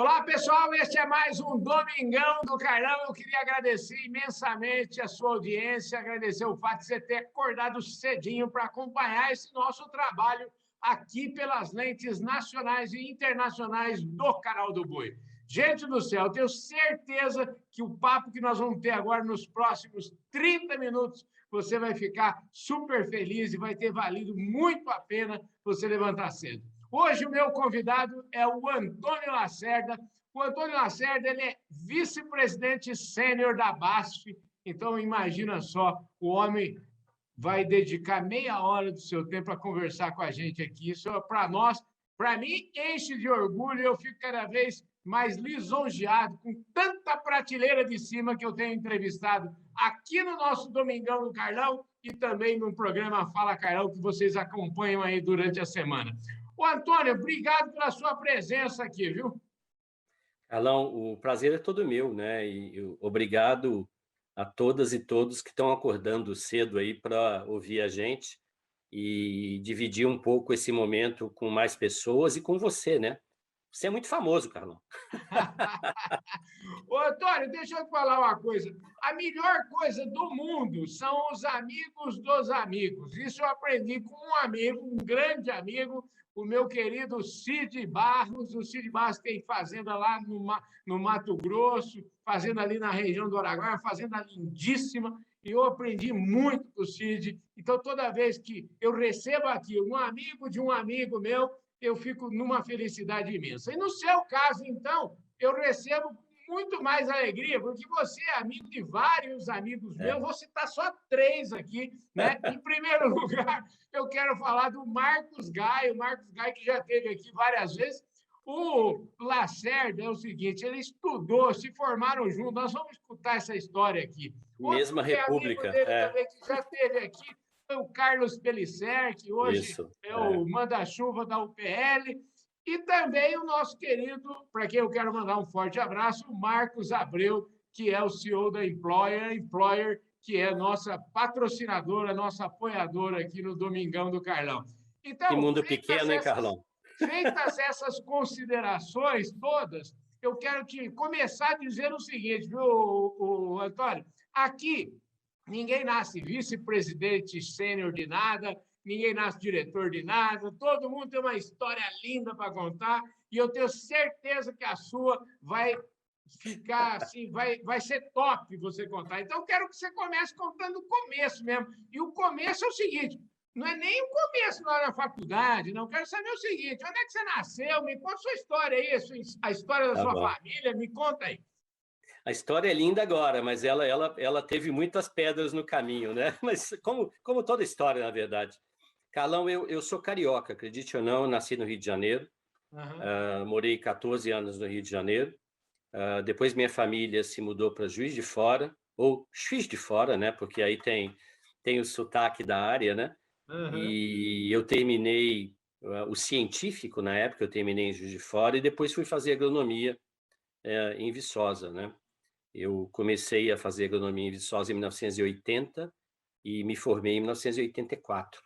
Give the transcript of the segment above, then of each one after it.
Olá, pessoal, este é mais um Domingão do Carlão. Eu queria agradecer imensamente a sua audiência, agradecer o fato de você ter acordado cedinho para acompanhar esse nosso trabalho aqui pelas lentes nacionais e internacionais do Canal do Boi. Gente do céu, eu tenho certeza que o papo que nós vamos ter agora nos próximos 30 minutos, você vai ficar super feliz e vai ter valido muito a pena você levantar cedo. Hoje o meu convidado é o Antônio Lacerda. O Antônio Lacerda ele é vice-presidente sênior da BASF. Então, imagina só, o homem vai dedicar meia hora do seu tempo para conversar com a gente aqui. Isso é para nós, para mim, enche de orgulho. Eu fico cada vez mais lisonjeado com tanta prateleira de cima que eu tenho entrevistado aqui no nosso Domingão do Carlão e também no programa Fala Carlão, que vocês acompanham aí durante a semana. Ô, Antônio, obrigado pela sua presença aqui, viu? Carlão, o prazer é todo meu, né? E obrigado a todas e todos que estão acordando cedo aí para ouvir a gente e dividir um pouco esse momento com mais pessoas e com você, né? Você é muito famoso, Carlão. Ô, Antônio, deixa eu te falar uma coisa. A melhor coisa do mundo são os amigos dos amigos. Isso eu aprendi com um amigo, um grande amigo, o meu querido Cid Barros. O Cid Barros tem fazenda lá no Mato Grosso, fazenda ali na região do Araguaia, fazenda lindíssima. E eu aprendi muito com o Cid. Então, toda vez que eu recebo aqui um amigo de um amigo meu, eu fico numa felicidade imensa. E no seu caso, então, eu recebo muito mais alegria, porque você é amigo de vários amigos meus, vou citar só 3 aqui, né? Em primeiro lugar, eu quero falar do Marcos Gaio, que já esteve aqui várias vezes. O Lacerda é o seguinte, ele estudou, se formaram juntos, nós vamos escutar essa história aqui. Mesma república. Amigo dele também, que já esteve aqui, foi o Carlos Pellicer, que hoje é o manda-chuva da UPL, e também o nosso querido, para quem eu quero mandar um forte abraço, o Marcos Abreu, que é o CEO da Employer, que é nossa patrocinadora, nossa apoiadora aqui no Domingão do Carlão. Então, que mundo pequeno, hein, Carlão? Feitas essas considerações todas, eu quero começar dizendo o seguinte, viu, Antônio? Aqui, ninguém nasce vice-presidente sênior de nada, ninguém nasce diretor de nada, todo mundo tem uma história linda para contar, e eu tenho certeza que a sua vai ficar assim, vai ser top você contar. Então, eu quero que você comece contando o começo mesmo. E o começo é o seguinte, não é nem o começo lá na faculdade, não. Quero saber o seguinte, onde é que você nasceu? Me conta a sua história aí, a história da sua família, me conta aí. A história é linda agora, mas ela teve muitas pedras no caminho, né? Mas como toda história, na verdade. Carlão, eu sou carioca, acredite ou não, nasci no Rio de Janeiro, morei 14 anos no Rio de Janeiro, depois minha família se mudou para Juiz de Fora, ou Juiz de Fora, né? Porque aí tem o sotaque da área, né? E eu terminei o científico, na época, eu terminei em Juiz de Fora, e depois fui fazer agronomia em Viçosa, né? Eu comecei a fazer agronomia em Viçosa em 1980 e me formei em 1984.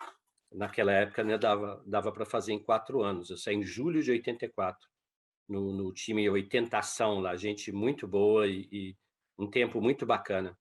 Naquela época, né, dava para fazer em 4 anos. Eu saí em julho de 84, no time 80ação lá, gente muito boa e um tempo muito bacana.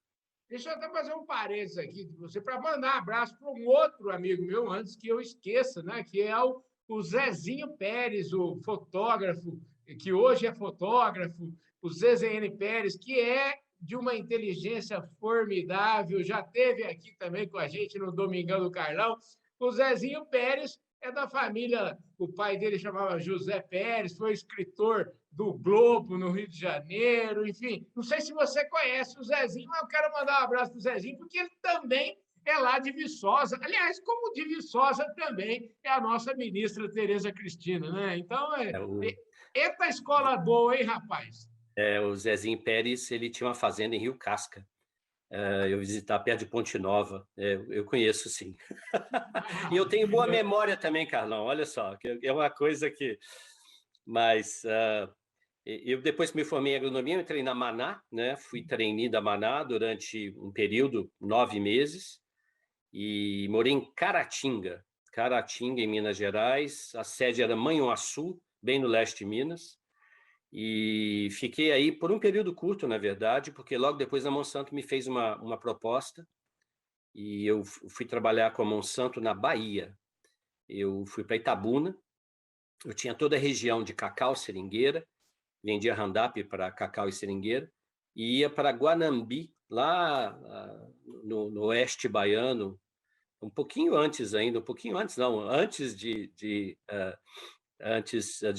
Deixa eu até fazer um parênteses aqui de você, para mandar um abraço para um outro amigo meu, antes que eu esqueça, né, que é o Zezinho Pérez, o fotógrafo, que hoje é fotógrafo, o ZZN Pérez, que é de uma inteligência formidável, já esteve aqui também com a gente no Domingão do Carlão. O Zezinho Pérez é da família, o pai dele chamava José Pérez, foi escritor do Globo no Rio de Janeiro, enfim. Não sei se você conhece o Zezinho, mas eu quero mandar um abraço para o Zezinho, porque ele também é lá de Viçosa. Aliás, como de Viçosa também é a nossa ministra Tereza Cristina, né? Então, eita escola boa, hein, rapaz? O Zezinho Pérez, ele tinha uma fazenda em Rio Casca. Eu visitar perto de Ponte Nova, eu conheço sim. E eu tenho boa memória também, Carlão, olha só, que é uma coisa que... Mas eu depois que me formei em agronomia, eu entrei na Maná, né? Fui trainee da Maná durante um período, 9 meses, e morei em Caratinga, em Minas Gerais, a sede era Manhuaçu, bem no leste de Minas, E fiquei aí por um período curto, na verdade, porque logo depois a Monsanto me fez uma proposta e eu fui trabalhar com a Monsanto na Bahia. Eu fui para Itabuna, eu tinha toda a região de cacau, seringueira, vendia Roundup para cacau e seringueira, e ia para Guanambi, lá no oeste baiano, um pouquinho antes ainda, um pouquinho antes não, antes de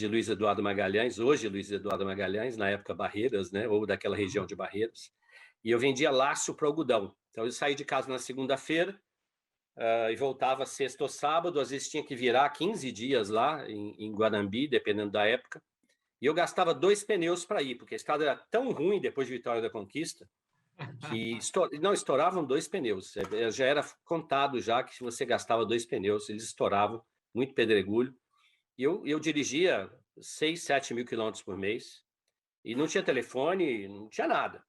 Luiz Eduardo Magalhães, hoje Luiz Eduardo Magalhães, na época Barreiras, né, ou daquela região de Barreiras, e eu vendia laço para algodão. Então eu saí de casa na segunda-feira e voltava sexta ou sábado, às vezes tinha que virar 15 dias lá em Guanambi, dependendo da época, e eu gastava 2 pneus para ir, porque a estrada era tão ruim depois de Vitória da Conquista, que não estouravam 2 pneus. Já era contado já que se você gastava 2 pneus, eles estouravam, muito pedregulho. E eu dirigia 6, 7 mil quilômetros por mês, e não tinha telefone, não tinha nada.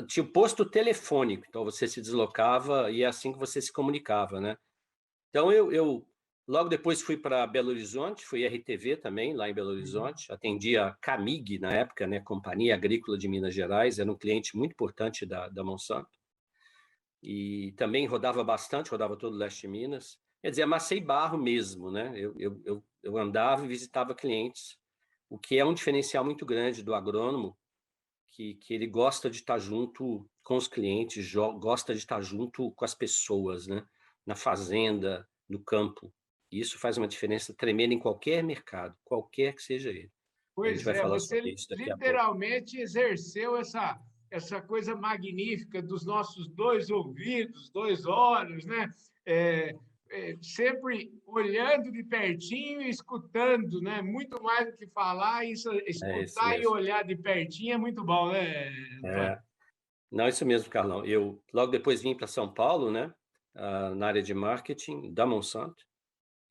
Tinha o posto telefônico, então você se deslocava e é assim que você se comunicava, né? Então eu logo depois fui para Belo Horizonte, fui RTV também, lá em Belo Horizonte, atendia a Camig na época, né? Companhia Agrícola de Minas Gerais, era um cliente muito importante da Monsanto. E também rodava bastante, rodava todo o leste de Minas. Quer dizer, amassei barro mesmo, né? Eu andava e visitava clientes, o que é um diferencial muito grande do agrônomo, que ele gosta de estar junto com os clientes, gosta de estar junto com as pessoas, né? Na fazenda, no campo. E isso faz uma diferença tremenda em qualquer mercado, qualquer que seja ele. A gente Pois vai é, falar você sobre isso daqui a pouco. literalmente exerceu essa coisa magnífica dos nossos 2 ouvidos, 2 olhos, né? Sempre olhando de pertinho e escutando, né? Muito mais do que falar, isso, É isso escutar e mesmo. olhar de pertinho é muito bom, né, Antônio? É. Não, isso mesmo, Carlão. Eu logo depois vim para São Paulo, né? Na área de marketing da Monsanto.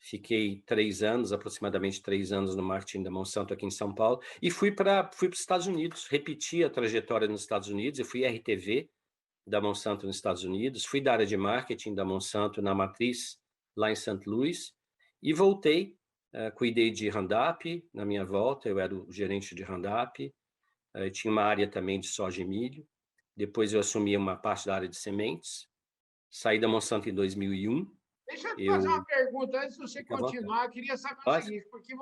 Fiquei 3 anos, aproximadamente 3 anos no marketing da Monsanto aqui em São Paulo. E fui para os Estados Unidos, repeti a trajetória nos Estados Unidos. Eu fui RTV da Monsanto nos Estados Unidos, fui da área de marketing da Monsanto na matriz lá em St. Louis e voltei, cuidei de Roundup na minha volta, eu era o gerente de Roundup, tinha uma área também de soja e milho, depois eu assumi uma parte da área de sementes, saí da Monsanto em 2001, Deixa eu te fazer uma eu... pergunta antes de você Fica à vontade. continuar. Eu queria saber o Pode? seguinte, porque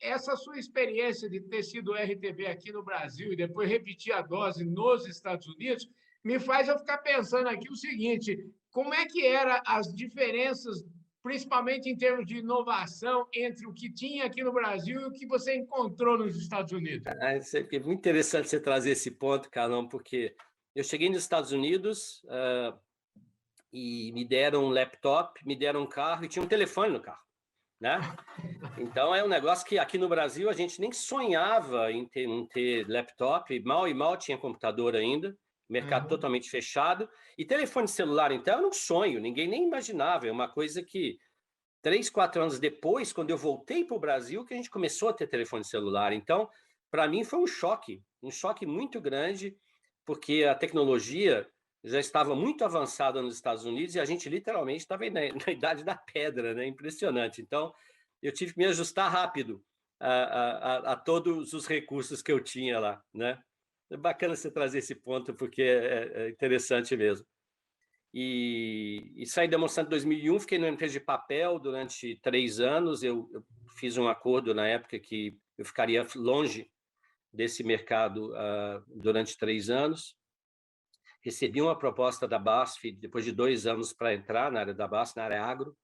essa sua experiência de ter sido RTV aqui no Brasil e depois repetir a dose nos Estados Unidos, me faz eu ficar pensando aqui o seguinte: como é que eram as diferenças, principalmente em termos de inovação, entre o que tinha aqui no Brasil e o que você encontrou nos Estados Unidos? É muito interessante você trazer esse ponto, Carlão, porque eu cheguei nos Estados Unidos e me deram um laptop, me deram um carro e tinha um telefone no carro, né? Então é um negócio que aqui no Brasil a gente nem sonhava em ter laptop, mal e mal tinha computador ainda, mercado totalmente fechado, e telefone celular então era um sonho, ninguém nem imaginava, é uma coisa que 3, 4 anos depois, quando eu voltei para o Brasil, que a gente começou a ter telefone celular. Então, para mim foi um choque muito grande, porque a tecnologia já estava muito avançada nos Estados Unidos e a gente literalmente estava na idade da pedra, né? Impressionante. Então, eu tive que me ajustar rápido a todos os recursos que eu tinha lá, né? É bacana você trazer esse ponto, porque é interessante mesmo. E saí da Monsanto em 2001, fiquei na empresa de papel durante 3 anos. Eu fiz um acordo na época que eu ficaria longe desse mercado durante 3 anos. Recebi uma proposta da BASF depois de 2 anos para entrar na área da BASF, na área agro.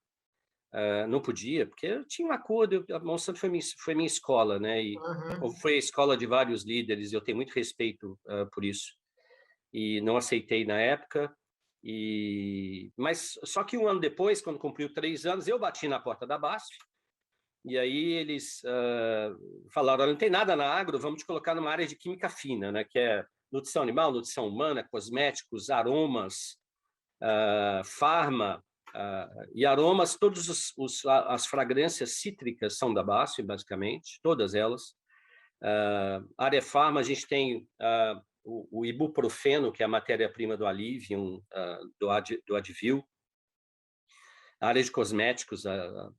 Não podia, porque eu tinha um acordo. A Monsanto foi minha escola, né? E como foi a escola de vários líderes, eu tenho muito respeito por isso. E não aceitei na época. Mas só que um ano depois, quando cumpriu 3 anos, eu bati na porta da BASF e aí eles falaram: olha, não tem nada na agro, vamos te colocar numa área de química fina, né? Que é nutrição animal, nutrição humana, cosméticos, aromas, farma e aromas. Todas as fragrâncias cítricas são da BASF, basicamente, todas elas. Área farma, a gente tem o ibuprofeno, que é a matéria-prima do Alivium, do Advil. A área de cosméticos,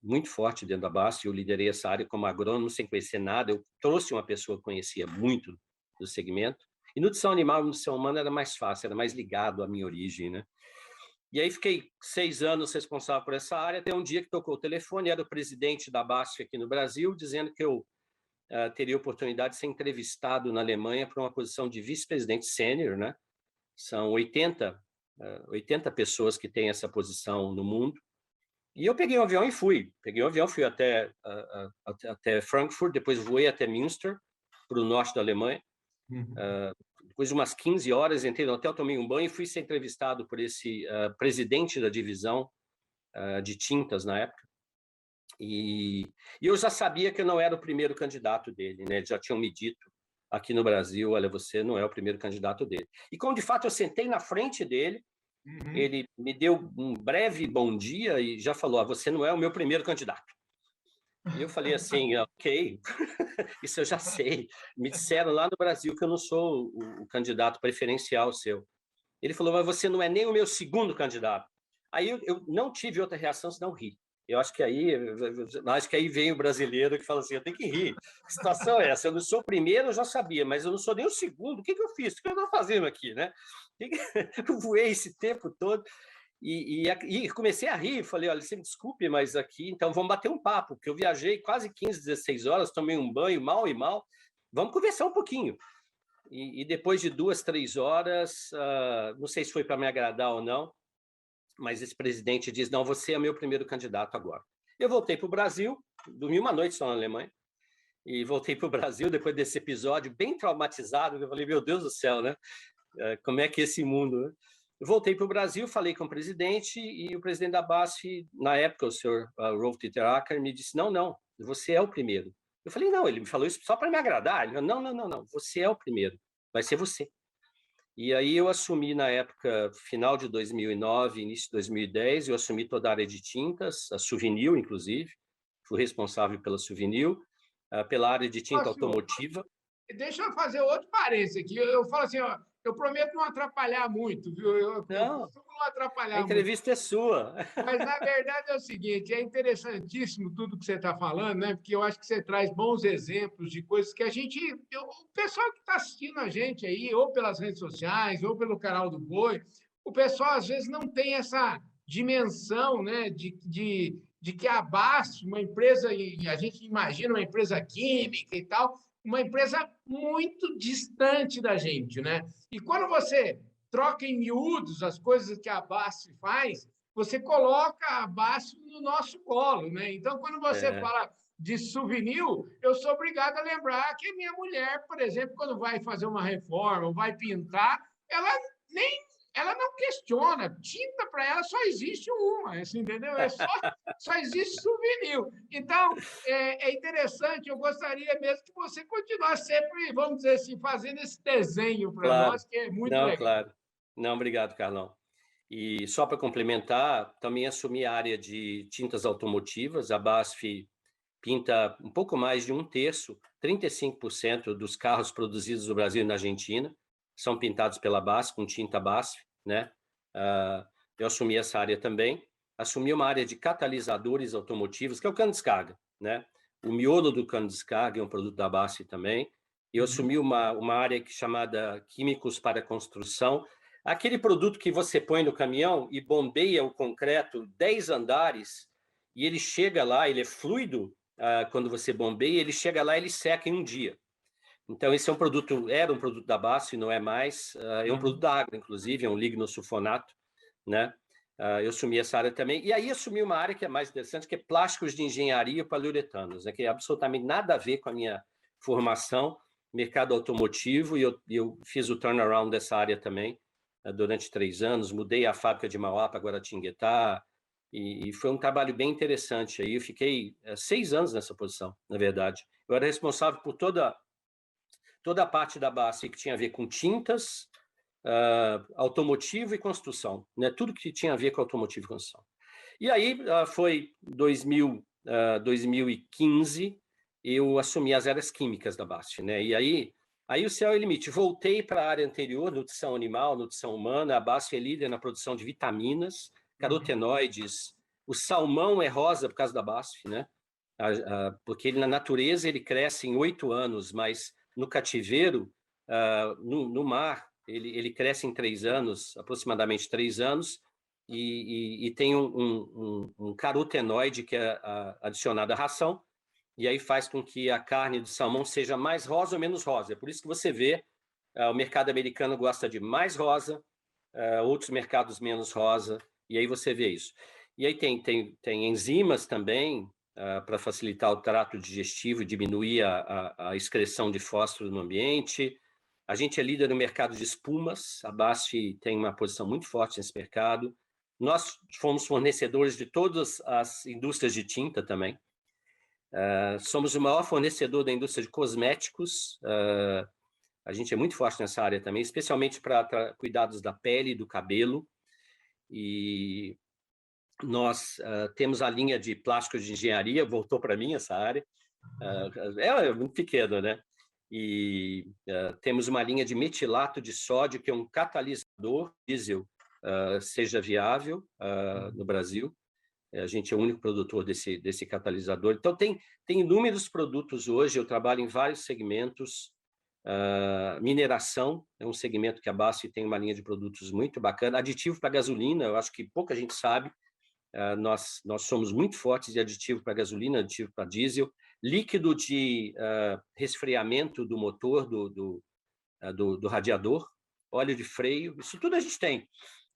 muito forte dentro da BASF, eu liderei essa área como agrônomo, sem conhecer nada. Eu trouxe uma pessoa que conhecia muito do segmento. E nutrição animal e nutrição humana era mais fácil, era mais ligado à minha origem, né? E aí fiquei 6 anos responsável por essa área, até um dia que tocou o telefone, era o presidente da BASF aqui no Brasil, dizendo que eu teria oportunidade de ser entrevistado na Alemanha para uma posição de vice-presidente sênior, né? São 80 pessoas que têm essa posição no mundo. E eu peguei um avião e fui. Peguei um avião, fui até Frankfurt, depois voei até Münster, para o norte da Alemanha. Depois de umas 15 horas, entrei no hotel, tomei um banho e fui ser entrevistado por esse presidente da divisão de tintas na época. E eu já sabia que eu não era o primeiro candidato dele, né? Eles já tinham me dito aqui no Brasil, olha, você não é o primeiro candidato dele. E como de fato eu sentei na frente dele, ele me deu um breve bom dia e já falou, você não é o meu primeiro candidato. E eu falei assim, ok, isso eu já sei. Me disseram lá no Brasil que eu não sou o candidato preferencial seu. Ele falou, mas você não é nem o meu segundo candidato. Aí eu não tive outra reação senão rir. Eu acho que aí vem o brasileiro que fala assim, eu tenho que rir. Que situação é essa? Eu não sou o primeiro, eu já sabia, mas eu não sou nem o segundo. O que eu fiz? O que eu estou fazendo aqui, né? Eu voei esse tempo todo e comecei a rir. Falei, olha, você me desculpe, mas aqui, então vamos bater um papo, porque eu viajei quase 15, 16 horas, tomei um banho mal e mal. Vamos conversar um pouquinho. E depois de 2, 3 horas, não sei se foi para me agradar ou não, mas esse presidente diz, não, você é meu primeiro candidato agora. Eu voltei para o Brasil, dormi uma noite só na Alemanha, e voltei para o Brasil depois desse episódio, bem traumatizado, eu falei, meu Deus do céu, né? Como é que é esse mundo, né? Eu voltei para o Brasil, falei com o presidente, e o presidente da BASF, na época, o senhor Rolf Dieter Acker, me disse, não, você é o primeiro. Eu falei, não, ele me falou isso só para me agradar. Ele falou, não, você é o primeiro, vai ser você. E aí eu assumi na época, final de 2009, início de 2010, eu assumi toda a área de tintas, a Suvinil, inclusive, fui responsável pela Suvinil, pela área de tinta automotiva. Deixa eu fazer outro parênteses aqui. Eu falo assim, ó, eu prometo não atrapalhar muito, viu? Eu costumo não atrapalhar a entrevista muito. É sua. Mas, na verdade, é o seguinte, é interessantíssimo tudo que você está falando, né? Porque eu acho que você traz bons exemplos de coisas que o pessoal que está assistindo a gente aí, ou pelas redes sociais, ou pelo canal do Boi, o pessoal, às vezes, não tem essa dimensão, né? De que a BASF, uma empresa, e a gente imagina uma empresa química e tal, uma empresa muito distante da gente, né? E quando você troca em miúdos as coisas que a BASF faz, você coloca a BASF no nosso colo, né? Então, quando você fala de souvenir, eu sou obrigado a lembrar que a minha mulher, por exemplo, quando vai fazer uma reforma ou vai pintar, ela não questiona. Tinta para ela só existe uma, assim, entendeu? Só existe souvenir. Então, é interessante, eu gostaria mesmo que você continuasse sempre, vamos dizer assim, fazendo esse desenho para nós, que é muito legal. Claro. Não, obrigado, Carlão. E só para complementar, também assumi a área de tintas automotivas. A BASF pinta um pouco mais de 1/3, 35% dos carros produzidos no Brasil e na Argentina são pintados pela BASF, com tinta BASF, né? Eu assumi essa área também. Assumi uma área de catalisadores automotivos, que é o cano de descarga, né? O miolo do cano de descarga é um produto da BASF também. Eu assumi uma área chamada químicos para construção, aquele produto que você põe no caminhão e bombeia o concreto 10 andares, e ele chega lá, ele é fluido, quando você bombeia, ele chega lá e ele seca em um dia. Então, esse era um produto da BASF, não é mais, é um produto da Agro, inclusive, é um lignosulfonato, né? Eu assumi essa área também, e aí assumi uma área que é mais interessante, que é plásticos de engenharia e poliuretanos, né? Que é absolutamente nada a ver com a minha formação, mercado automotivo, e eu fiz o turnaround dessa área também, durante 3 anos, mudei a fábrica de Mauá para Guaratinguetá, e foi um trabalho bem interessante. Aí eu fiquei 6 anos nessa posição, na verdade. Eu era responsável por toda a parte da BASF que tinha a ver com tintas, automotivo e construção, né? Tudo que tinha a ver com automotivo e construção. E aí foi 2015, eu assumi as áreas químicas da BASF, né? E aí o céu é o limite. Voltei para a área anterior, nutrição animal, nutrição humana. A BASF é líder na produção de vitaminas, carotenoides, O salmão é rosa por causa da BASF, né? Porque ele, na natureza ele cresce em 8 anos, mas no cativeiro, no mar, ele cresce em 3 anos, aproximadamente 3 anos, e tem um carotenoide que é adicionado à ração, e aí faz com que a carne do salmão seja mais rosa ou menos rosa. É por isso que você vê, o mercado americano gosta de mais rosa, outros mercados menos rosa, e aí você vê isso. E aí tem enzimas também, para facilitar o trato digestivo e diminuir a excreção de fósforo no ambiente. A gente é líder no mercado de espumas, a BASF tem uma posição muito forte nesse mercado. Nós fomos fornecedores de todas as indústrias de tinta também. Somos o maior fornecedor da indústria de cosméticos. A gente é muito forte nessa área também, especialmente para cuidados da pele e do cabelo. E nós temos a linha de plásticos de engenharia, voltou para mim essa área, é muito pequena, né? E temos uma linha de metilato de sódio, que é um catalisador diesel, seja viável no Brasil. A gente é o único produtor desse catalisador. Então, tem inúmeros produtos hoje, eu trabalho em vários segmentos. Mineração é um segmento que a BASF tem uma linha de produtos muito bacana. Aditivo para gasolina, eu acho que pouca gente sabe. Nós somos muito fortes de aditivo para gasolina, aditivo para diesel, líquido de resfriamento do motor, do radiador, óleo de freio, isso tudo a gente tem.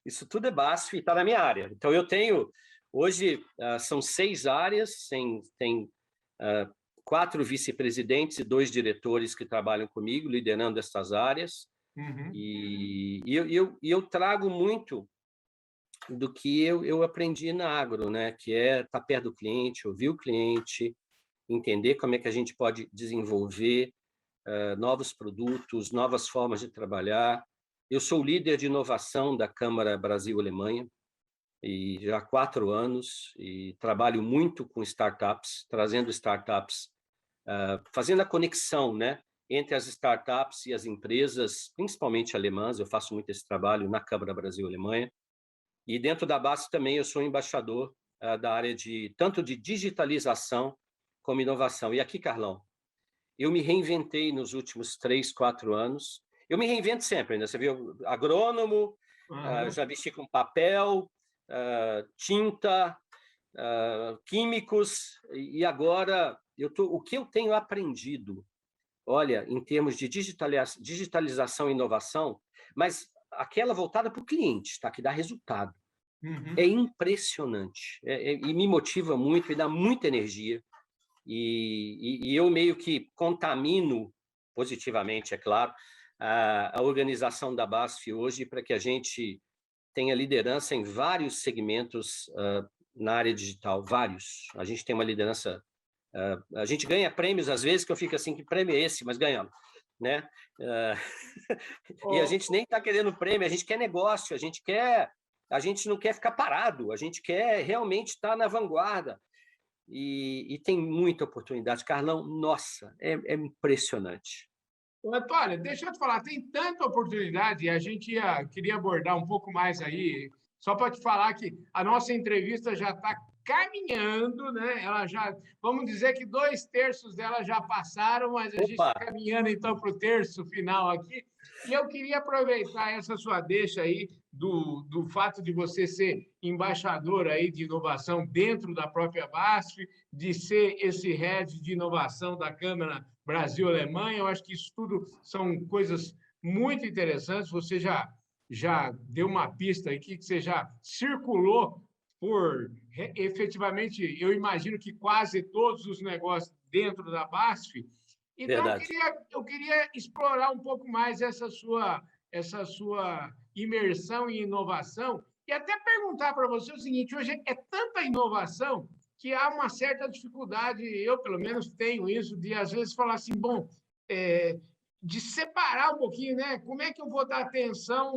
Isso tudo é BASF e está na minha área. Então, eu tenho, hoje, são 6 áreas, tem 4 vice-presidentes e 2 diretores que trabalham comigo, liderando essas áreas. Uhum. E eu trago muito do que eu aprendi na agro, né? Que é estar perto do cliente, ouvir o cliente, entender como é que a gente pode desenvolver novos produtos, novas formas de trabalhar. Eu sou o líder de inovação da Câmara Brasil-Alemanha, e já há 4 anos, e trabalho muito com startups, trazendo startups, fazendo a conexão, né, entre as startups e as empresas, principalmente alemãs. Eu faço muito esse trabalho na Câmara Brasil-Alemanha. E dentro da BASF também eu sou embaixador da área tanto de digitalização como inovação. E aqui, Carlão, eu me reinventei nos últimos 3, 4 anos. Eu me reinvento sempre, né? Você viu, agrônomo, já mexi com papel, tinta, químicos, e agora o que eu tenho aprendido, olha, em termos de digitalização e inovação, mas aquela voltada para o cliente, tá? Que dá resultado. Uhum. É impressionante, e me motiva muito, e dá muita energia, e eu meio que contamino positivamente, é claro, a organização da BASF hoje, para que a gente tenha liderança em vários segmentos na área digital, vários. A gente tem uma liderança, a gente ganha prêmios às vezes que eu fico assim, que prêmio é esse? Mas ganhamos, né? E a gente nem está querendo prêmio, a gente quer negócio, a gente não quer ficar parado, a gente quer realmente estar na vanguarda. E tem muita oportunidade. Carlão, nossa, é impressionante. Antônio, deixa eu te falar, tem tanta oportunidade, e a gente queria abordar um pouco mais aí, só para te falar que a nossa entrevista já está caminhando, né? Ela já, vamos dizer que 2/3 dela já passaram, mas a gente está Opa! caminhando então para o terço final aqui. E eu queria aproveitar essa sua deixa aí do fato de você ser embaixador aí de inovação dentro da própria BASF, de ser esse head de inovação da Câmara Brasil-Alemanha. Eu acho que isso tudo são coisas muito interessantes. Você já deu uma pista aqui, que você já circulou por, efetivamente, eu imagino que quase todos os negócios dentro da BASF. Então, Verdade. eu queria explorar um pouco mais essa sua imersão em inovação e até perguntar para você o seguinte: hoje é tanta inovação que há uma certa dificuldade, eu pelo menos tenho isso, de às vezes falar assim, bom, de separar um pouquinho, né? Como é que eu vou dar atenção,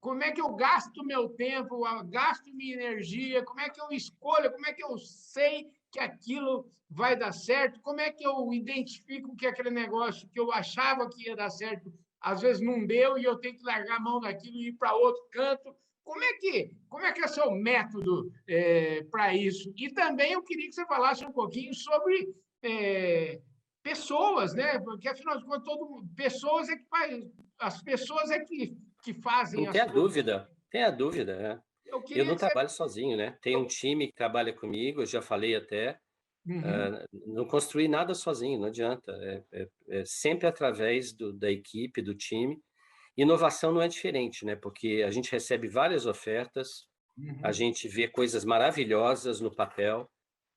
como é que eu gasto meu tempo, gasto minha energia, como é que eu escolho, como é que eu sei que aquilo vai dar certo, como é que eu identifico que aquele negócio que eu achava que ia dar certo, às vezes não deu e eu tenho que largar a mão daquilo e ir para outro canto. como é que é o seu método para isso? E também eu queria que você falasse um pouquinho sobre pessoas, né? Porque, afinal de contas, pessoas é que faz, as pessoas é que fazem Não as tenha coisas. dúvida, tenha dúvida. Eu Eu queria não que você. trabalho sozinho, né? Tem um time que trabalha comigo, eu já falei até. Uhum, Não construir nada sozinho, não adianta. É sempre através da equipe, do time. Inovação não é diferente, né? Porque a gente recebe várias ofertas, a uhum, gente vê coisas maravilhosas no papel,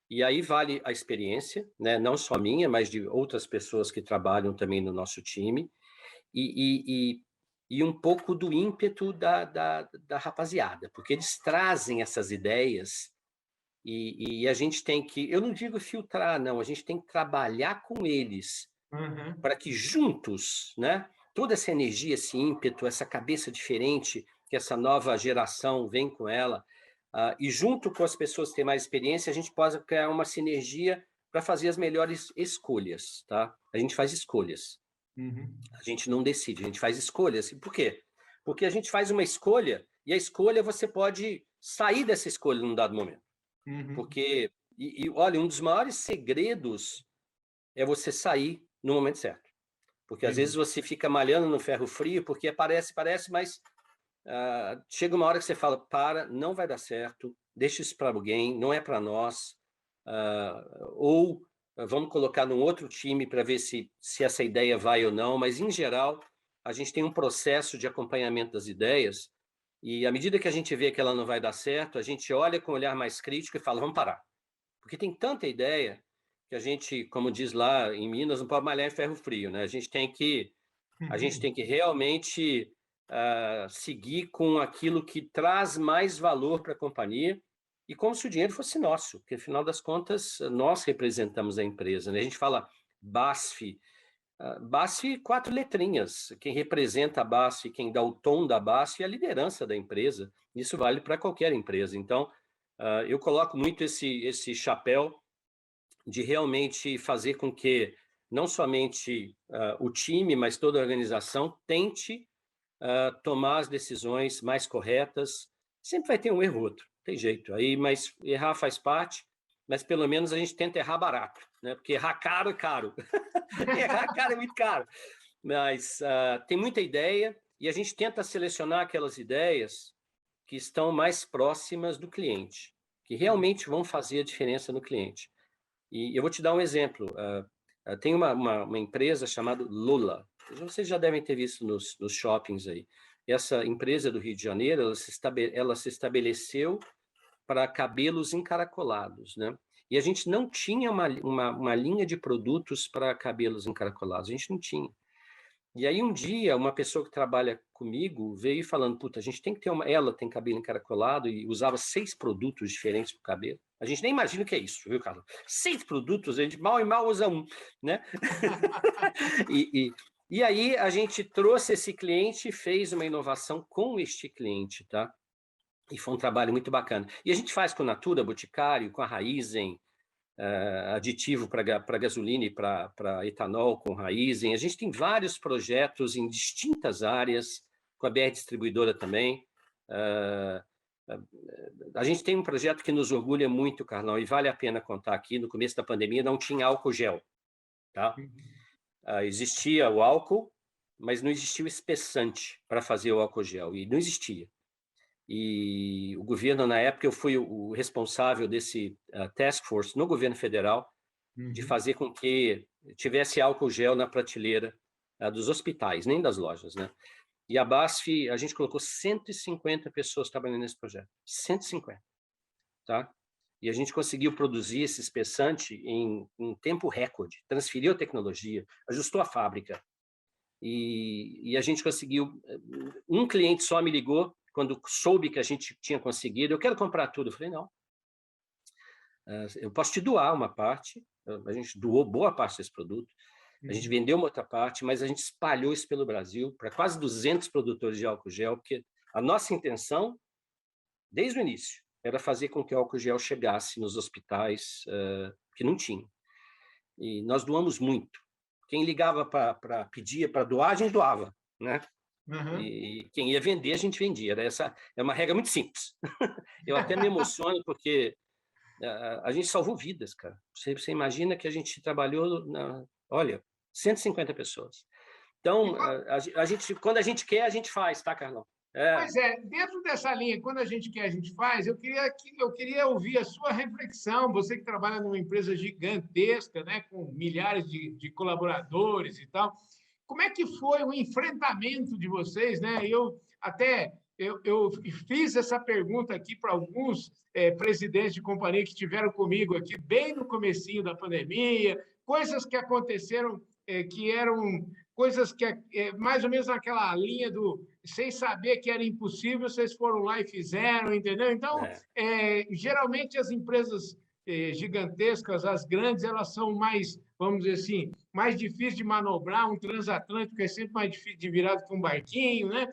e aí vale a experiência, né? Não só minha, mas de outras pessoas que trabalham também no nosso time, e, e, e um pouco do ímpeto da rapaziada, porque eles trazem essas ideias e a gente tem que, eu não digo filtrar, não, a gente tem que trabalhar com eles uhum, para que juntos, né, toda essa energia, esse ímpeto, essa cabeça diferente que essa nova geração vem com ela, e junto com as pessoas que têm mais experiência, a gente possa criar uma sinergia para fazer as melhores escolhas, tá? A gente faz escolhas, uhum, a gente não decide, a gente faz escolhas. E por quê? Porque a gente faz uma escolha e a escolha você pode sair dessa escolha num dado momento. uhum, Porque, olha, um dos maiores segredos é você sair no momento certo. Porque às vezes entendi. você fica malhando no ferro frio, porque parece, mas chega uma hora que você fala, não vai dar certo, deixa isso para alguém, não é para nós, ou vamos colocar num outro time para ver se essa ideia vai ou não, mas em geral a gente tem um processo de acompanhamento das ideias e à medida que a gente vê que ela não vai dar certo, a gente olha com um olhar mais crítico e fala, vamos parar. Porque tem tanta ideia que a gente, como diz lá em Minas, não pode malhar em ferro frio, né? A gente tem que realmente seguir com aquilo que traz mais valor para a companhia e como se o dinheiro fosse nosso, porque, afinal das contas, nós representamos a empresa, né? A gente fala BASF, BASF, 4 letrinhas. Quem representa a BASF, quem dá o tom da BASF é a liderança da empresa. Isso vale para qualquer empresa. Então, eu coloco muito esse chapéu de realmente fazer com que não somente o time, mas toda a organização tente tomar as decisões mais corretas. Sempre vai ter um erro ou outro, tem jeito. Aí, mas errar faz parte, mas pelo menos a gente tenta errar barato, né? Porque errar caro é caro. Errar caro é muito caro. Mas tem muita ideia e a gente tenta selecionar aquelas ideias que estão mais próximas do cliente, que realmente vão fazer a diferença no cliente. E eu vou te dar um exemplo. Tem uma empresa chamada Lula. Vocês já devem ter visto nos shoppings aí. Essa empresa do Rio de Janeiro, ela se estabeleceu para cabelos encaracolados, né? E a gente não tinha uma linha de produtos para cabelos encaracolados, a gente não tinha. E aí um dia uma pessoa que trabalha comigo veio falando, puta, a gente tem que ter ela tem cabelo encaracolado e usava 6 produtos diferentes para o cabelo. A gente nem imagina o que é isso, viu, Carlos? 6 produtos, a gente mal e mal usa um, né? e, e aí a gente trouxe esse cliente e fez uma inovação com este cliente, tá? E foi um trabalho muito bacana. E a gente faz com a Natura, Boticário, com a Raizen, aditivo para gasolina e para etanol com Raizen. A gente tem vários projetos em distintas áreas, com a BR Distribuidora também. A gente tem um projeto que nos orgulha muito, Carlão, e vale a pena contar aqui. No começo da pandemia não tinha álcool gel, tá? Existia o álcool, mas não existia o espessante para fazer o álcool gel, e não existia. E o governo, na época, eu fui o responsável desse task force no governo federal, de fazer com que tivesse álcool gel na prateleira dos hospitais, nem das lojas, né? E a BASF, a gente colocou 150 pessoas trabalhando nesse projeto. 150, tá? E a gente conseguiu produzir esse espessante em tempo recorde, transferiu a tecnologia, ajustou a fábrica. E a gente conseguiu. Um cliente só me ligou quando soube que a gente tinha conseguido. Eu quero comprar tudo. Eu falei, não. Eu posso te doar uma parte. A gente doou boa parte desse produto. A gente vendeu uma outra parte, mas a gente espalhou isso pelo Brasil para quase 200 produtores de álcool gel, porque a nossa intenção, desde o início, era fazer com que o álcool gel chegasse nos hospitais que não tinham. E nós doamos muito. Quem ligava para pedir para doar, a gente doava, né? Uhum. E quem ia vender, a gente vendia. É uma regra muito simples. Eu até me emociono porque a gente salvou vidas, cara. Você imagina que a gente trabalhou, olha, 150 pessoas. E Então, a gente, quando a gente quer, a gente faz, tá, Carlão? É, Pois é, dentro dessa linha, quando a gente quer, a gente faz, eu queria ouvir a sua reflexão, você que trabalha numa empresa gigantesca, né, com milhares de colaboradores e tal, como é que foi o enfrentamento de vocês, né? Eu fiz essa pergunta aqui para alguns presidentes de companhia que estiveram comigo aqui bem no comecinho da pandemia, coisas que aconteceram que eram coisas que mais ou menos naquela linha do sem saber que era impossível, vocês foram lá e fizeram, entendeu? Então, é, geralmente as empresas gigantescas, as grandes, elas são mais, vamos dizer assim, mais difíceis de manobrar. Um transatlântico é sempre mais difícil de virar do que um barquinho, né?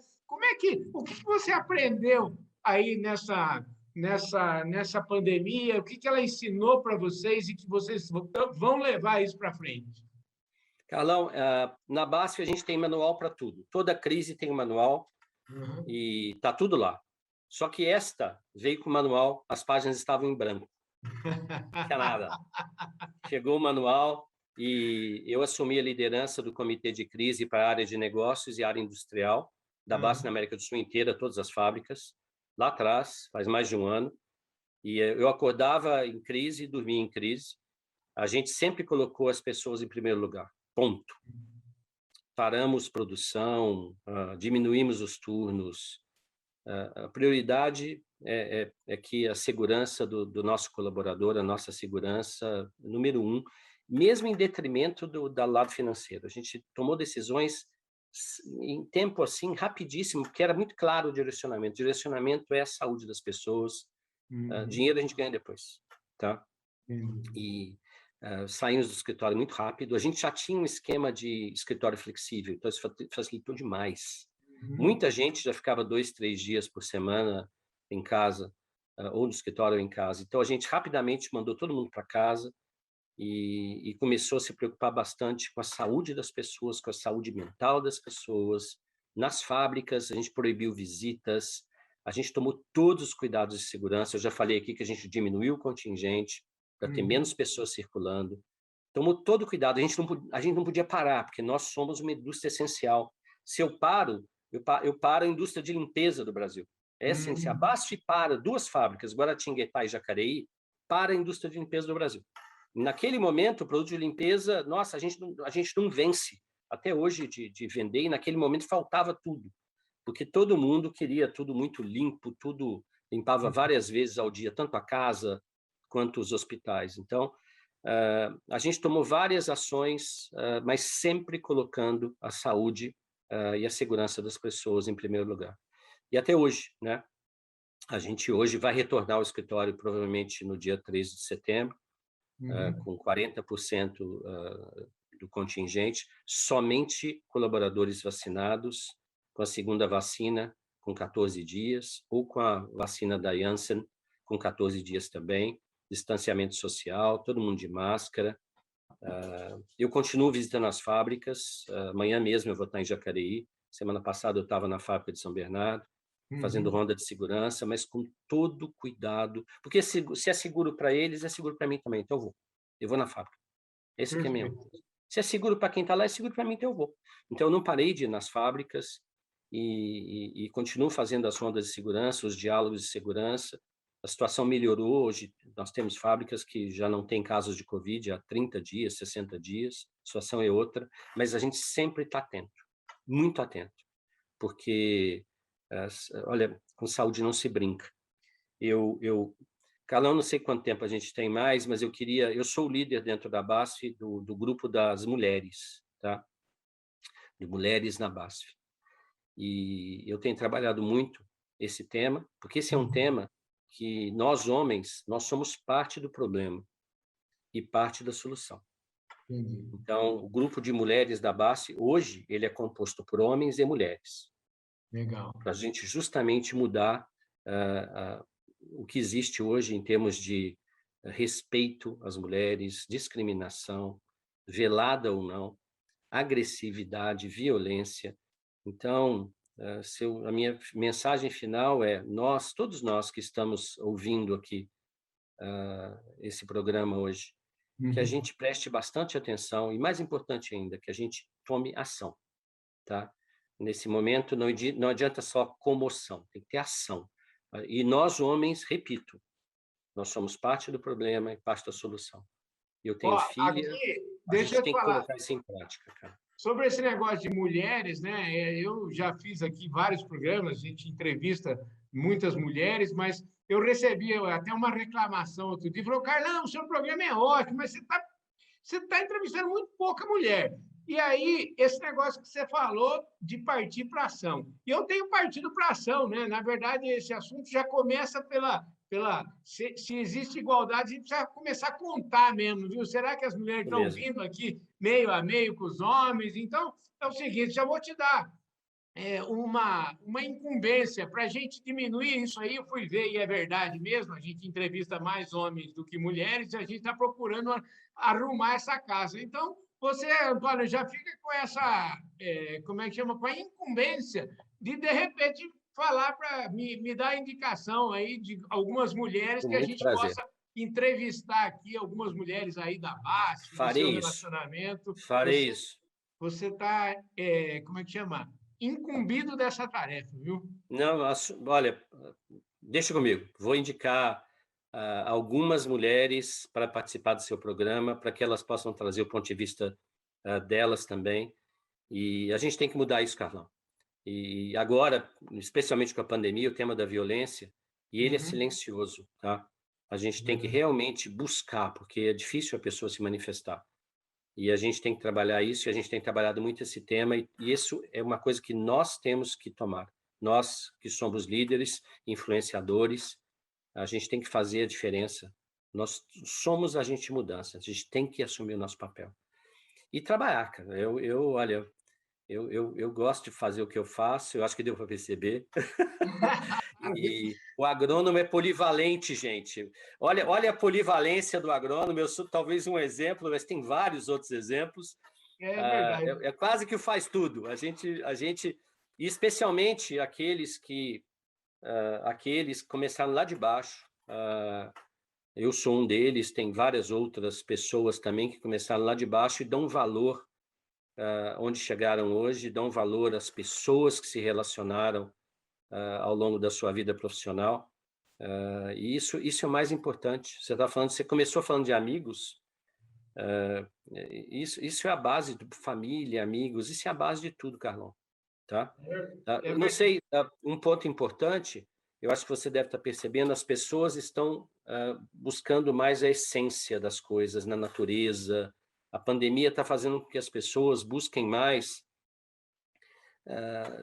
O que você aprendeu aí nessa pandemia? O que ela ensinou para vocês e que vocês vão levar isso para frente? Carlão, na BASF a gente tem manual para tudo. Toda crise tem um manual Uhum. e tá tudo lá. Só que esta veio com o manual, as páginas estavam em branco, não tinha nada. Chegou o manual e eu assumi a liderança do comitê de crise para a área de negócios e área industrial da BASF na Uhum. América do Sul inteira, todas as fábricas, lá atrás, faz mais de um ano. E eu acordava em crise e dormia em crise. A gente sempre colocou as pessoas em primeiro lugar. Ponto. Paramos produção, diminuímos os turnos. A prioridade é que a segurança do nosso colaborador, a nossa segurança, número um, mesmo em detrimento do lado financeiro. A gente tomou decisões em tempo assim rapidíssimo, porque era muito claro o direcionamento. O direcionamento é a saúde das pessoas. Uhum. Dinheiro a gente ganha depois, tá? Entendi. E saímos do escritório muito rápido. A gente já tinha um esquema de escritório flexível, então isso facilitou demais. Uhum. Muita gente já ficava 2, 3 dias por semana em casa, ou no escritório ou em casa. Então a gente rapidamente mandou todo mundo para casa e começou a se preocupar bastante com a saúde das pessoas, com a saúde mental das pessoas. Nas fábricas, a gente proibiu visitas, a gente tomou todos os cuidados de segurança. Eu já falei aqui que a gente diminuiu o contingente para ter Uhum. menos pessoas circulando. Tomou todo o cuidado. A gente não podia parar, porque nós somos uma indústria essencial. Se eu paro, eu paro a indústria de limpeza do Brasil. É essencial. Uhum. Basta para duas fábricas, Guaratinguetá e Jacareí, para a indústria de limpeza do Brasil. Naquele momento, o produto de limpeza, nossa, a gente não vence até hoje de vender, e naquele momento faltava tudo, porque todo mundo queria tudo muito limpo, tudo limpava várias vezes ao dia, tanto a casa quanto os hospitais. Então, a gente tomou várias ações, mas sempre colocando a saúde e a segurança das pessoas em primeiro lugar. E até hoje, né? A gente hoje vai retornar ao escritório provavelmente no dia 13 de setembro, Uhum. com 40% do contingente, somente colaboradores vacinados com a segunda vacina com 14 dias, ou com a vacina da Janssen com 14 dias também, distanciamento social, todo mundo de máscara. Eu continuo visitando as fábricas, amanhã mesmo eu vou estar em Jacareí, semana passada eu estava na fábrica de São Bernardo, fazendo Uhum. ronda de segurança, mas com todo cuidado, porque se é seguro para eles, é seguro para mim também, então eu vou na fábrica. Esse aqui é meu. Perfeito. Se é seguro para quem está lá, é seguro para mim, então eu vou. Então eu não parei de ir nas fábricas e continuo fazendo as rondas de segurança, os diálogos de segurança. A situação melhorou, hoje nós temos fábricas que já não têm casos de Covid há 30 dias, 60 dias, a situação é outra, mas a gente sempre está atento, muito atento, porque, olha, com saúde não se brinca. Eu Carlão, não sei quanto tempo a gente tem mais, mas eu sou o líder dentro da BASF do grupo das mulheres, tá? De mulheres na BASF. E eu tenho trabalhado muito esse tema, porque esse é um Uhum. tema que nós homens, nós somos parte do problema e parte da solução. Entendi. Então, o grupo de mulheres da BASF, hoje, ele é composto por homens e mulheres, Legal. para a gente justamente mudar o que existe hoje em termos de respeito às mulheres, discriminação, velada ou não, agressividade, violência. Então, a minha mensagem final é: todos nós que estamos ouvindo aqui esse programa hoje, que a Uhum. gente preste bastante atenção e, mais importante ainda, que a gente tome ação, tá? Nesse momento, não adianta só comoção, tem que ter ação. E nós, homens, repito, nós somos parte do problema e parte da solução. Eu Ó, tenho filha, aqui, a deixa gente eu te tem que falar. colocar isso em prática, cara. Sobre esse negócio de mulheres, né? Eu já fiz aqui vários programas, a gente entrevista muitas mulheres, mas eu recebi até uma reclamação outro dia. Falou, Carlão, o seu programa é ótimo, mas você tá entrevistando muito pouca mulher. E aí, esse negócio que você falou de partir para ação. E eu tenho partido para ação, né? Na verdade, esse assunto já começa se existe igualdade, a gente precisa começar a contar mesmo, viu? Será que as mulheres É estão mesmo. vindo aqui meio a meio com os homens? Então, é o seguinte, já vou te dar uma incumbência para a gente diminuir isso aí. Eu fui ver e é verdade mesmo, a gente entrevista mais homens do que mulheres e a gente está procurando arrumar essa casa. Então, você, Antônio, já fica com essa, como é que chama, com a incumbência de repente, falar para me dar indicação aí de algumas mulheres Com que a muito gente prazer. possa entrevistar aqui, algumas mulheres aí da base, do seu Farei isso. relacionamento. Farei isso. Você está, como é que chama? Incumbido dessa tarefa, viu? Não, olha, deixa comigo. Vou indicar algumas mulheres para participar do seu programa, para que elas possam trazer o ponto de vista delas também. E a gente tem que mudar isso, Carlão. E agora, especialmente com a pandemia, o tema da violência, e ele é Uhum. silencioso, tá? A gente tem que Verdade. realmente buscar, porque é difícil a pessoa se manifestar. E a gente tem que trabalhar isso, e a gente tem trabalhado muito esse tema, e isso é uma coisa que nós temos que tomar. Nós que somos líderes, influenciadores, a gente tem que fazer a diferença. Nós somos agente de mudança, a gente tem que assumir o nosso papel. E trabalhar, cara. Olha, eu gosto de fazer o que eu faço, eu acho que deu para perceber. E o agrônomo é polivalente, gente. Olha a polivalência do agrônomo. Eu sou talvez um exemplo, mas tem vários outros exemplos. É verdade. É quase que faz tudo. E especialmente aqueles que começaram lá de baixo. Eu sou um deles. Tem várias outras pessoas também que começaram lá de baixo e dão valor onde chegaram hoje, dão valor às pessoas que se relacionaram ao longo da sua vida profissional. E isso é o mais importante. Você começou falando de amigos. Isso é a base de família, amigos. Isso é a base de tudo, Carlão. Tá? É Eu não verdade. sei, um ponto importante. Eu acho que você deve estar percebendo. As pessoas estão buscando mais a essência das coisas na natureza. A pandemia está fazendo com que as pessoas busquem mais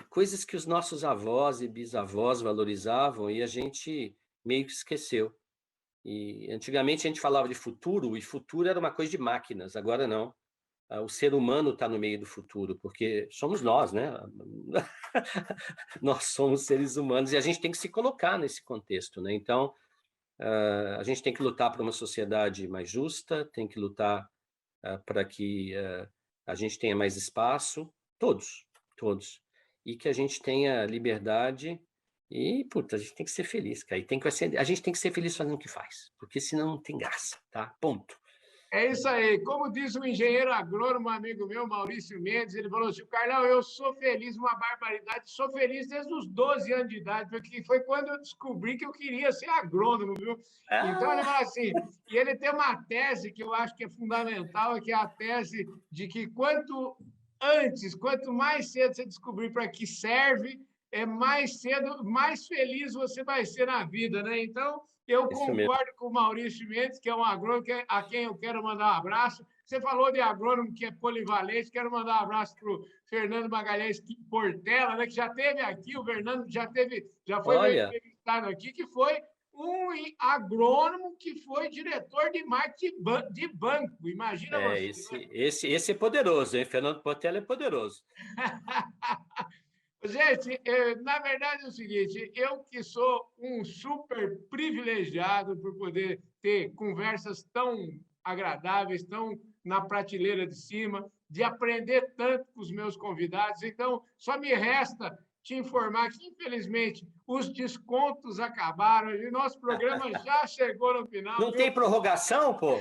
coisas que os nossos avós e bisavós valorizavam e a gente meio que esqueceu. E antigamente a gente falava de futuro e futuro era uma coisa de máquinas, agora não. O ser humano está no meio do futuro, porque somos nós, né? Nós somos seres humanos e a gente tem que se colocar nesse contexto, né? Então, a gente tem que lutar por uma sociedade mais justa, tem que lutar para que a gente tenha mais espaço, todos, e que a gente tenha liberdade e, puta, a gente tem que ser feliz, cara. A gente tem que ser feliz fazendo o que faz, porque senão não tem graça, tá? Ponto. É isso aí. Como diz um engenheiro agrônomo, amigo meu, Maurício Mendes, ele falou assim: Carlão, eu sou feliz, uma barbaridade, sou feliz desde os 12 anos de idade, porque foi quando eu descobri que eu queria ser agrônomo, viu? Então, ele Ah, fala assim, e ele tem uma tese que eu acho que é fundamental, que é a tese de que quanto mais cedo você descobrir para que serve, mais cedo, mais feliz você vai ser na vida, né? Então, eu isso mesmo. concordo com o Maurício Mendes, que é um agrônomo a quem eu quero mandar um abraço. Você falou de agrônomo que é polivalente, quero mandar um abraço para o Fernando Magalhães Portela, né, que já esteve aqui, o Fernando já foi meu Olha, entrevistado aqui, que foi um agrônomo que foi diretor de marketing de banco. Imagina você, né? esse é poderoso, hein? Fernando Portela é poderoso. Gente, na verdade é o seguinte, eu que sou um super privilegiado por poder ter conversas tão agradáveis, tão na prateleira de cima, de aprender tanto com os meus convidados. Então, só me resta te informar que, infelizmente, os descontos acabaram e nosso programa já chegou no final, Não viu? tem prorrogação, pô?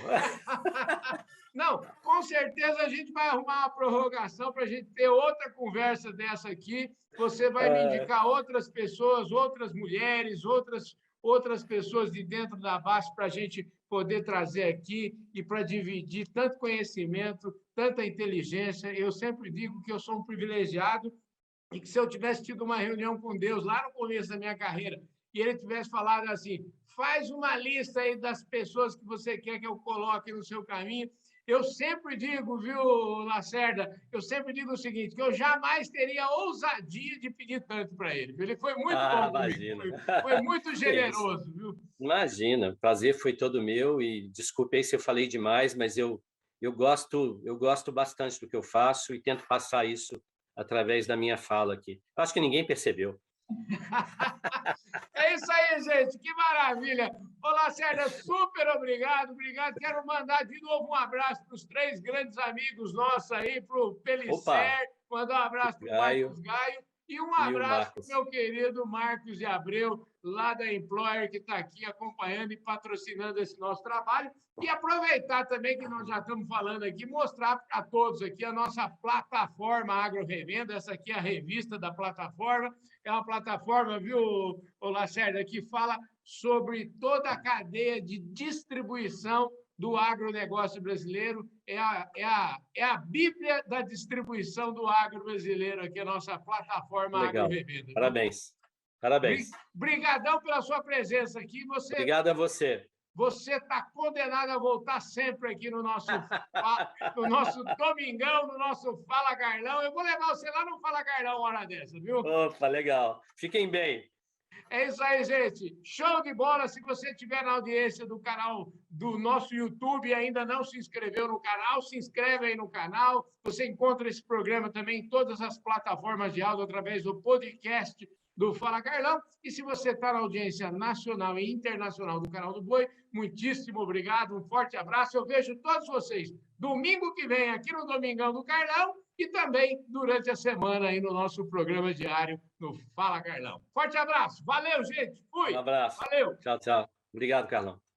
Não, com certeza a gente vai arrumar uma prorrogação para a gente ter outra conversa dessa aqui. Você vai me indicar outras pessoas, outras mulheres, outras pessoas de dentro da base para a gente poder trazer aqui e para dividir tanto conhecimento, tanta inteligência. Eu sempre digo que eu sou um privilegiado e que se eu tivesse tido uma reunião com Deus lá no começo da minha carreira e ele tivesse falado assim, faz uma lista aí das pessoas que você quer que eu coloque no seu caminho, eu sempre digo, viu, Lacerda, eu sempre digo o seguinte, que eu jamais teria ousadia de pedir tanto para ele. Ele foi muito bom comigo, Imagina. foi muito Que isso. generoso, viu? Imagina, o prazer foi todo meu e desculpe aí se eu falei demais, mas eu gosto bastante do que eu faço e tento passar isso através da minha fala aqui. Acho que ninguém percebeu. É isso aí, gente. Que maravilha. Ô, Lacerda, super obrigado. Obrigado. Quero mandar de novo um abraço para os 3 grandes amigos nossos aí, para o Pelicer, mandar um abraço para o Marcos Gaio e um abraço para o meu querido Marcos de Abreu, lá da Employer, que está aqui acompanhando e patrocinando esse nosso trabalho. E aproveitar também que nós já estamos falando aqui, mostrar para todos aqui a nossa plataforma Agro Revenda. Essa aqui é a revista da plataforma. É uma plataforma, viu, Lacerda, que fala sobre toda a cadeia de distribuição do agronegócio brasileiro. É a Bíblia da distribuição do agro brasileiro, aqui a nossa plataforma Legal. Agro Revenda. Parabéns. Parabéns. Brigadão pela sua presença aqui. Obrigado a você. Você está condenado a voltar sempre aqui no nosso Domingão, no nosso Fala Carlão. Eu vou levar você lá no Fala Carlão uma hora dessa, viu? Opa, legal. Fiquem bem. É isso aí, gente. Show de bola. Se você estiver na audiência do canal do nosso YouTube e ainda não se inscreveu no canal, se inscreve aí no canal. Você encontra esse programa também em todas as plataformas de áudio através do podcast do Fala Carlão. E se você está na audiência nacional e internacional do Canal do Boi, muitíssimo obrigado, um forte abraço. Eu vejo todos vocês domingo que vem aqui no Domingão do Carlão e também durante a semana aí no nosso programa diário no Fala Carlão. Forte abraço. Valeu, gente. Fui. Um abraço. Valeu. Tchau, tchau. Obrigado, Carlão.